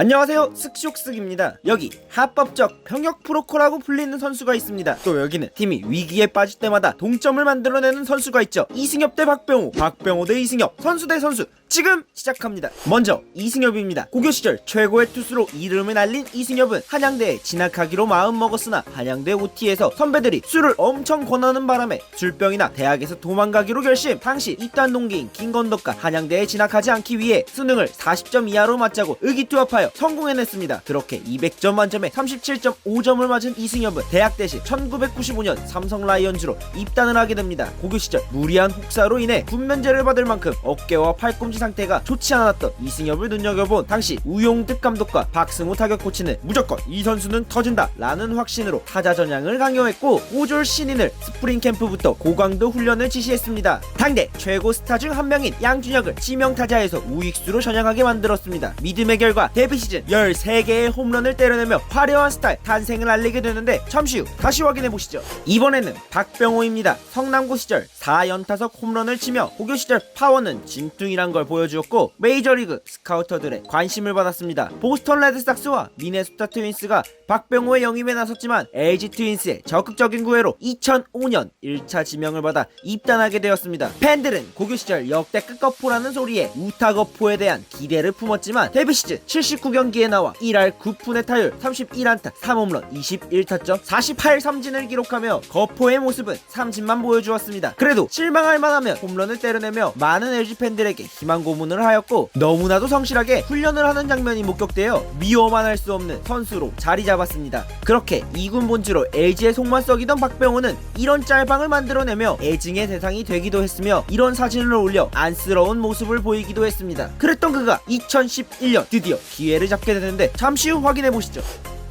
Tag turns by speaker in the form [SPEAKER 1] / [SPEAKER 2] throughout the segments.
[SPEAKER 1] 안녕하세요, 슥슉슥입니다. 여기 합법적 병역 프로코라고 불리는 선수가 있습니다. 또 여기는 팀이 위기에 빠질 때마다 동점을 만들어내는 선수가 있죠. 이승엽 대 박병호, 박병호 대 이승엽, 선수 대 선수, 지금 시작합니다. 먼저 이승엽입니다. 고교 시절 최고의 투수로 이름을 날린 이승엽은 한양대에 진학하기로 마음먹었으나 한양대 OT에서 선배들이 술을 엄청 권하는 바람에 술병이나 대학에서 도망가기로 결심. 당시 입단 동기인 김건덕과 한양대에 진학하지 않기 위해 수능을 40점 이하로 맞자고 의기투합하여 성공해냈습니다. 그렇게 200점 만점에 37.5점을 맞은 이승엽은 대학 대신 1995년 삼성 라이온즈로 입단을 하게 됩니다. 고교 시절 무리한 혹사로 인해 군면제를 받을 만큼 어깨와 팔꿈치 상태가 좋지 않았던 이승엽을 눈여겨본 당시 우용득 감독과 박승호 타격 코치는 무조건 이 선수는 터진다 라는 확신으로 타자 전향을 강요했고 5졸 신인을 스프링 캠프부터 고강도 훈련을 지시했습니다. 당대 최고 스타 중 한 명인 양준혁을 지명 타자에서 우익수로 전향하게 만들었습니다. 믿음의 결과 데뷔 시즌 13개의 홈런을 때려내며 화려한 스타의 탄생을 알리게 되는데 잠시 후 다시 확인해보시죠. 이번에는 박병호입니다. 성남고 시절 4연타석 홈런을 치며 고교 시절 파워는 진퉁이란 걸 보여주었고 메이저리그 스카우터들의 관심을 받았습니다. 보스턴 레드삭스와 미네소타 트윈스가 박병호의 영입에 나섰지만 LG 트윈스의 적극적인 구애로 2005년 1차 지명을 받아 입단하게 되었습니다. 팬들은 고교 시절 역대급 거포라는 소리에 우타거포에 대한 기대를 품었지만 데뷔 시즌 79경기에 나와 1할 9푼의 타율, 31안타, 3홈런, 21타점, 48삼진을 기록하며 거포의 모습은 삼진만 보여주었습니다. 그래도 실망할 만하면 홈런을 때려내며 많은 LG 팬들에게 희망 고문을 하였고 너무나도 성실하게 훈련을 하는 장면이 목격되어 미워만 할 수 없는 선수로 자리 잡았습니다. 그렇게 2군 본주로 LG의 속만 썩이던 박병호는 이런 짤방을 만들어내며 애증의 대상이 되기도 했으며 이런 사진을 올려 안쓰러운 모습을 보이기도 했습니다. 그랬던 그가 2011년 드디어 기회를 잡게 되는데 잠시 후 확인해보시죠.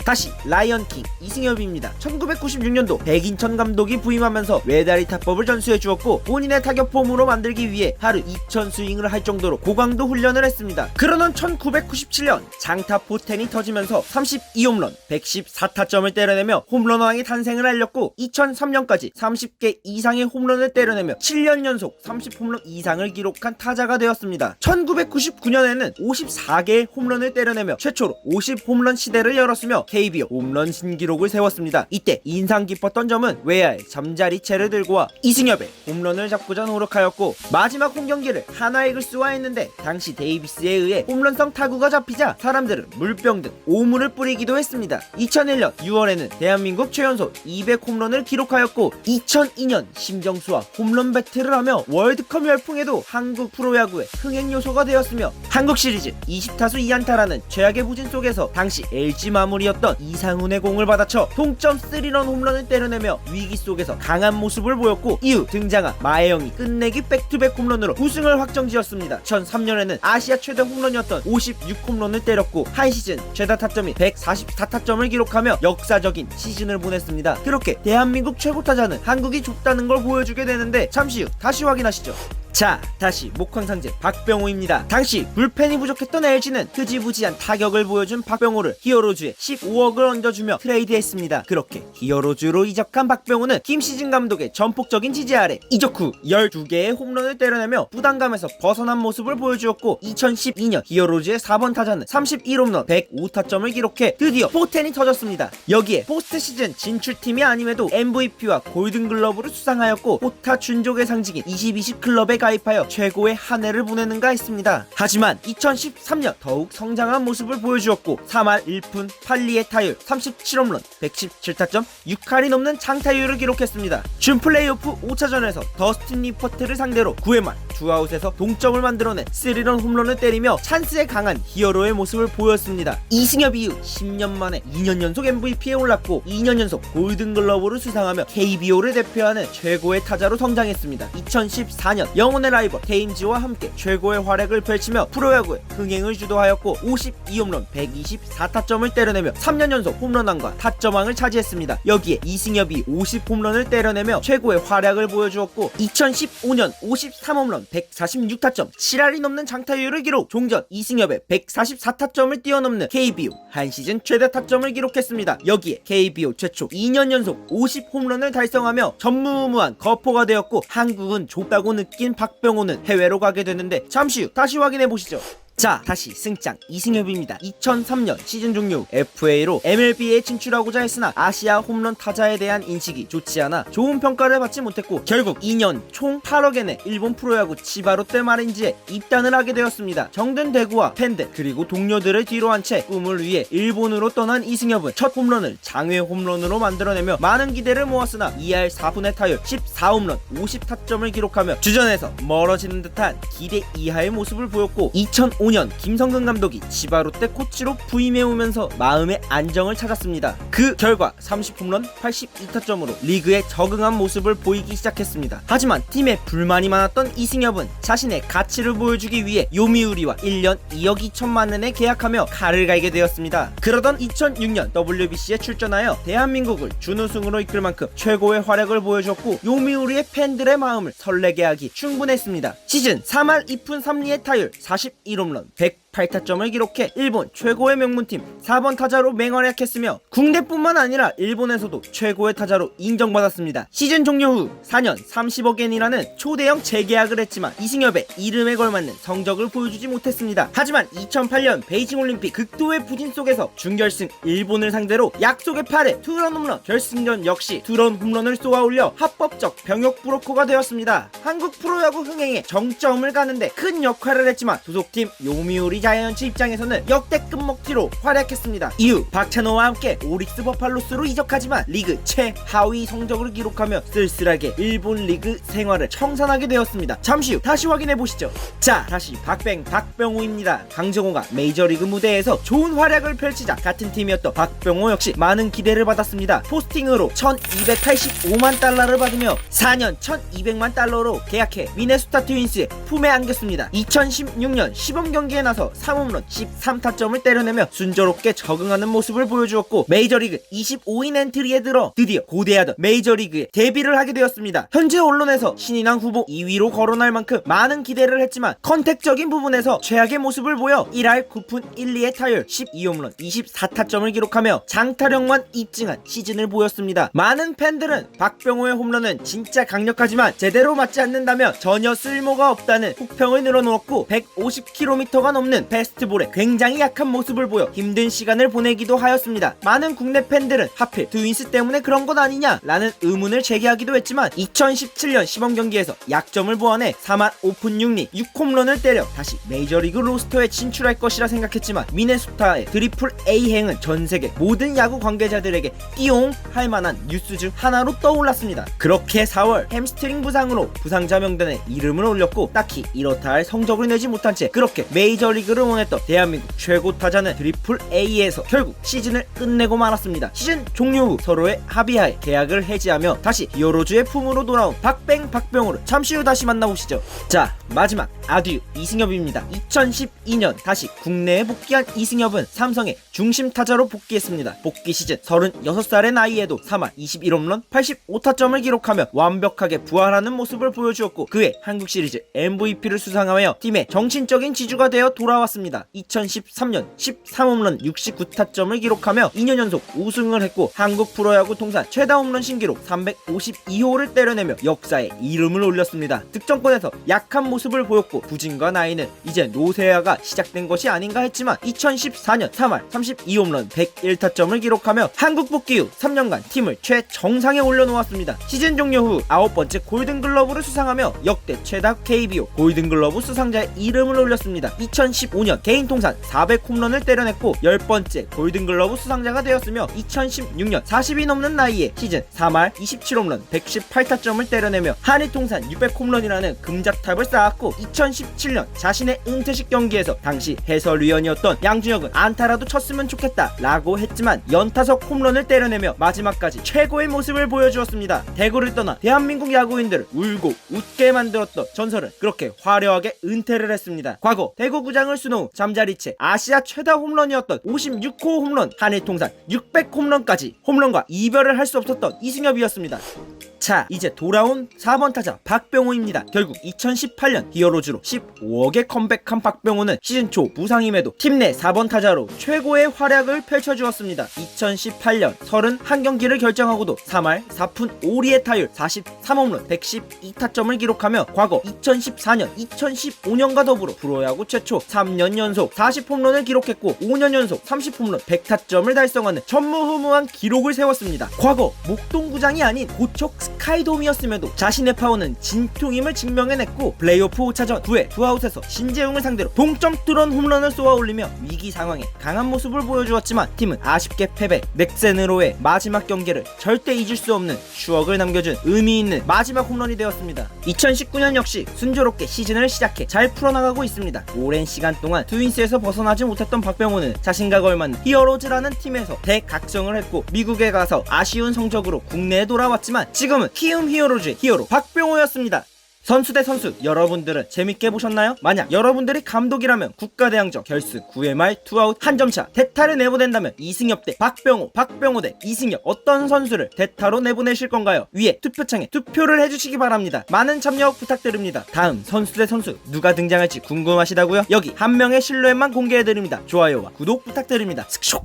[SPEAKER 1] 다시 라이언킹 이승엽입니다. 1996년도 백인천 감독이 부임하면서 외다리 타법을 전수해 주었고 본인의 타격 폼으로 만들기 위해 하루 2000 스윙을 할 정도로 고강도 훈련을 했습니다. 그러던 1997년 장타 포텐이 터지면서 32홈런 114타점을 때려내며 홈런왕의 탄생을 알렸고 2003년까지 30개 이상의 홈런을 때려내며 7년 연속 30홈런 이상을 기록한 타자가 되었습니다. 1999년에는 54개의 홈런을 때려내며 최초로 50홈런 시대를 열었으며 KBO 홈런 신기록을 세웠습니다. 이때 인상 깊었던 점은 외야의 잠자리채를 들고 와 이승엽의 홈런을 잡고자 노력하였고 마지막 홈경기를 하나 이글스와 했는데 당시 데이비스에 의해 홈런성 타구가 잡히자 사람들은 물병 등 오물을 뿌리기도 했습니다. 2001년 6월에는 대한민국 최연소 200홈런을 기록하였고 2002년 심정수와 홈런 배틀을 하며 월드컵 열풍에도 한국 프로야구의 흥행 요소가 되었으며 한국 시리즈 20타수 2안타라는 최악의 부진 속에서 당시 LG 마무리였던 이상훈의 공을 받아쳐 동점 3런 홈런을 때려내며 위기 속에서 강한 모습을 보였고 이후 등장한 마혜영이 끝내기 백투백 홈런으로 우승을 확정지었습니다. 2003년에는 아시아 최대 홈런이었던 56홈런을 때렸고 한 시즌 최다 타점이 144타점을 기록하며 역사적인 시즌을 보냈습니다. 그렇게 대한민국 최고 타자는 한국이 좁다는 걸 보여주게 되는데 잠시 후 다시 확인하시죠. 자, 다시 목황상제 박병호입니다. 당시 불펜이 부족했던 LG는 흐지부지한 타격을 보여준 박병호를 히어로즈에 15억을 얹어주며 트레이드했습니다. 그렇게 히어로즈로 이적한 박병호는 김시진 감독의 전폭적인 지지 아래 이적 후 12개의 홈런을 때려내며 부담감에서 벗어난 모습을 보여주었고 2012년 히어로즈의 4번 타자는 31홈런 105타점을 기록해 드디어 포텐이 터졌습니다. 여기에 포스트 시즌 진출팀이 아님에도 MVP와 골든글러브를 수상하였고 포타 준족의 상징인 2020 클럽에 가입하여 최고의 한 해를 보내는가 했습니다. 하지만 2013년 더욱 성장한 모습을 보여주었고 3할 1푼 8리의 타율 37홈런 117타점 6할이 넘는 장타율을 기록했습니다. 준 플레이오프 5차전에서 더스틴 리퍼트를 상대로 9회 말 2아웃에서 동점을 만들어낸 3런 홈런을 때리며 찬스에 강한 히어로의 모습을 보였습니다. 이승엽 이후 10년 만에 2년 연속 MVP에 올랐고 2년 연속 골든글러브를 수상하며 KBO를 대표하는 최고의 타자로 성장했습니다. 2014년 영혼의 라이벌 테임즈와 함께 최고의 활약을 펼치며 프로야구에 흥행을 주도하였고 52홈런 124타점을 때려내며 3년 연속 홈런왕과 타점왕을 차지했습니다. 여기에 이승엽이 50홈런을 때려내며 최고의 활약을 보여주었고 2015년 53홈런 146타점 7할이 넘는 장타율을 기록. 종전 이승엽의 144타점을 뛰어넘는 KBO 한 시즌 최대 타점을 기록했습니다. 여기에 KBO 최초 2년 연속 50홈런을 달성하며 전무후무한 거포가 되었고 한국은 좁다고 느낀 박병호는 해외로 가게 되는데 잠시 후 다시 확인해보시죠. 자, 다시 승장 이승엽입니다. 2003년 시즌 종료 후 FA로 MLB에 진출하고자 했으나 아시아 홈런 타자에 대한 인식이 좋지 않아 좋은 평가를 받지 못했고 결국 2년 총 8억엔의 내 일본 프로야구 치바롯데 마린즈에 입단을 하게 되었습니다. 정든 대구와 팬들 그리고 동료들을 뒤로 한 채 꿈을 위해 일본으로 떠난 이승엽은 첫 홈런을 장외 홈런으로 만들어내며 많은 기대를 모았으나 2할 4분의 타율 14홈런 50타점을 기록하며 주전에서 멀어지는 듯한 기대 이하의 모습을 보였고 2005년 김성근 감독이 치바롯데 코치로 부임해 오면서 마음의 안정을 찾았습니다. 그 결과 30홈런 82타점으로 리그에 적응한 모습을 보이기 시작했습니다. 하지만 팀에 불만이 많았던 이승엽은 자신의 가치를 보여주기 위해 요미우리와 1년 2억 2천만 원에 계약하며 칼을 갈게 되었습니다. 그러던 2006년 WBC에 출전하여 대한민국을 준우승으로 이끌 만큼 최고의 활약을 보여줬고 요미우리의 팬들의 마음을 설레게 하기 충분했습니다. 시즌 3할 2푼 3리의 타율 41홈런 108타점을 기록해 일본 최고의 명문팀 4번 타자로 맹활약했으며 국내뿐만 아니라 일본에서도 최고의 타자로 인정받았습니다. 시즌 종료 후 4년 30억엔이라는 초대형 재계약을 했지만 이승엽의 이름에 걸맞는 성적을 보여주지 못했습니다. 하지만 2008년 베이징 올림픽 극도의 부진 속에서 준결승 일본을 상대로 약속의 8회 투런 홈런, 결승전 역시 투런 홈런을 쏘아올려 합법적 병역 브로커가 되었습니다. 한국 프로야구 흥행에 정점을 가는데 큰 역할을 했지만 소속팀 요미우리 자이언츠 입장에서는 역대급 먹튀로 활약했습니다. 이후 박찬호와 함께 오릭스 버팔로스로 이적하지만 리그 최하위 성적을 기록하며 쓸쓸하게 일본 리그 생활을 청산하게 되었습니다. 잠시 후 다시 확인해보시죠. 자, 다시 박병호입니다. 강정호가 메이저리그 무대에서 좋은 활약을 펼치자 같은 팀이었던 박병호 역시 많은 기대를 받았습니다. 포스팅으로 1285만 달러를 받으며 4년 1200만 달러로 계약해 미네소타 트윈스의 품에 안겼습니다. 2016년 시범 경기에 나서 3홈런 13타점을 때려내며 순조롭게 적응하는 모습을 보여주었고 메이저리그 25인 엔트리에 들어 드디어 고대하던 메이저리그에 데뷔를 하게 되었습니다. 현재 언론에서 신인왕 후보 2위로 거론할 만큼 많은 기대를 했지만 컨택적인 부분에서 최악의 모습을 보여 1할 9푼 1리의 타율 12홈런 24타점을 기록하며 장타력만 입증한 시즌을 보였습니다. 많은 팬들은 박병호의 홈런은 진짜 강력하지만 제대로 맞지 않는다면 전혀 쓸모가 없다는 혹평을 늘어놓았고 150km가 넘는 패스트볼에 굉장히 약한 모습을 보여 힘든 시간을 보내기도 하였습니다. 많은 국내 팬들은 하필 트윈스 때문에 그런 것 아니냐 라는 의문을 제기하기도 했지만 2017년 시범 경기에서 약점을 보완해 3할 5푼 6리 6홈런을 때려 다시 메이저리그 로스터에 진출할 것이라 생각했지만 미네소타의 트리플 A 행은 전세계 모든 야구 관계자들에게 띠용 할 만한 뉴스 중 하나로 떠올랐습니다. 그렇게 4월 햄스트링 부상으로 부상자 명단에 이름을 올렸고 딱히 이렇다 할 성적을 내지 못한 채 그렇게 메이저리그를 원했던 대한민국 최고 타자는 트리플 A에서 결국 시즌을 끝내고 말았습니다. 시즌 종료 후 서로의 합의하에 계약을 해지하며 다시 히어로즈의 품으로 돌아온 박병호를 잠시 후 다시 만나보시죠. 자, 마지막 아듀 이승엽입니다. 2012년 다시 국내에 복귀한 이승엽은 삼성의 중심 타자로 복귀했습니다. 복귀 시즌 36살의 나이에도 3할 21홈런 85타점을 기록하며 완벽하게 부활하는 모습을 보여주었고 그해 한국 시리즈 MVP를 수상하며 팀의 정신적인 지주가 되어 돌아왔습니다. 2013년 13홈런 69타점을 기록하며 2년 연속 우승을 했고 한국 프로야구 통산 최다 홈런 신기록 352호를 때려내며 역사에 이름을 올렸습니다. 득점권에서 약한 모습을 보였고 부진과 나이는 이제 노쇠화가 시작된 것이 아닌가 했지만 2014년 3할 32홈런 101타점을 기록하며 한국 복귀 후 3년간 팀을 최정상에 올려놓았습니다. 시즌 종료 후 9번째 골든글러브를 수상하며 역대 최다 KBO 골든글러브 수상자의 이름을 올렸습니다. 2015년 개인 통산 400홈런을 때려냈고 10번째 골든글러브 수상자가 되었으며 2016년 40이 넘는 나이에 시즌 3할 27홈런 118타점을 때려내며 한일 통산 600홈런이라는 금작탑을 쌓았고 2017년 자신의 은퇴식 경기에서 당시 해설위원이었던 양준혁은 안타라도 쳤으면 좋겠다 라고 했지만 연타석 홈런을 때려내며 마지막까지 최고의 모습을 보여주었습니다. 대구를 떠나 대한민국 야구인들을 울고 웃게 만들었던 전설은 그렇게 화려하게 은퇴를 했습니다. 과거 대구구장을 수놓은 잠자리채 아시아 최다 홈런이었던 56호 홈런, 한일 통산 600홈런까지 홈런과 이별을 할 수 없었던 이승엽이었습니다. 자, 이제 돌아온 4번 타자 박병호입니다. 결국 2018년 히어로즈로 15억에 컴백한 박병호는 시즌 초 부상임에도 팀 내 4번 타자로 최고의 활약을 펼쳐주었습니다. 2018년 31경기를 결정하고도 3할 4푼 5리의 타율 43홈런 112타점을 기록하며 과거 2014년 2015년과 더불어 프로야구 최초 3 3년 연속 40홈런을 기록했고 5년 연속 30홈런 100타점을 달성하는 전무후무한 기록을 세웠습니다. 과거 목동구장이 아닌 고척 스카이돔이었음에도 자신의 파워는 진퉁임을 증명해냈고 플레이오프 5차전 9회 투아웃에서 신재웅을 상대로 동점 뚫은 홈런을 쏘아올리며 위기 상황에 강한 모습을 보여주었지만 팀은 아쉽게 패배. 넥센으로의 마지막 경기를 절대 잊을 수 없는 추억을 남겨준 의미 있는 마지막 홈런이 되었습니다. 2019년 역시 순조롭게 시즌을 시작해 잘 풀어나가고 있습니다. 오랜 시간 동안 트윈스에서 벗어나지 못했던 박병호는 자신과 걸맞는 히어로즈라는 팀에서 대각성을 했고 미국에 가서 아쉬운 성적으로 국내에 돌아왔지만 지금은 키움 히어로즈의 히어로 박병호였습니다. 선수 대 선수 여러분들은 재밌게 보셨나요? 만약 여러분들이 감독이라면 국가대항전 결승 9회 말 투아웃 한 점차 대타를 내보낸다면 이승엽 대 박병호, 박병호 대 이승엽 어떤 선수를 대타로 내보내실 건가요? 위에 투표창에 투표를 해주시기 바랍니다. 많은 참여 부탁드립니다. 다음 선수 대 선수 누가 등장할지 궁금하시다고요? 여기 한 명의 실루엣만 공개해드립니다. 좋아요와 구독 부탁드립니다. 스크쇼!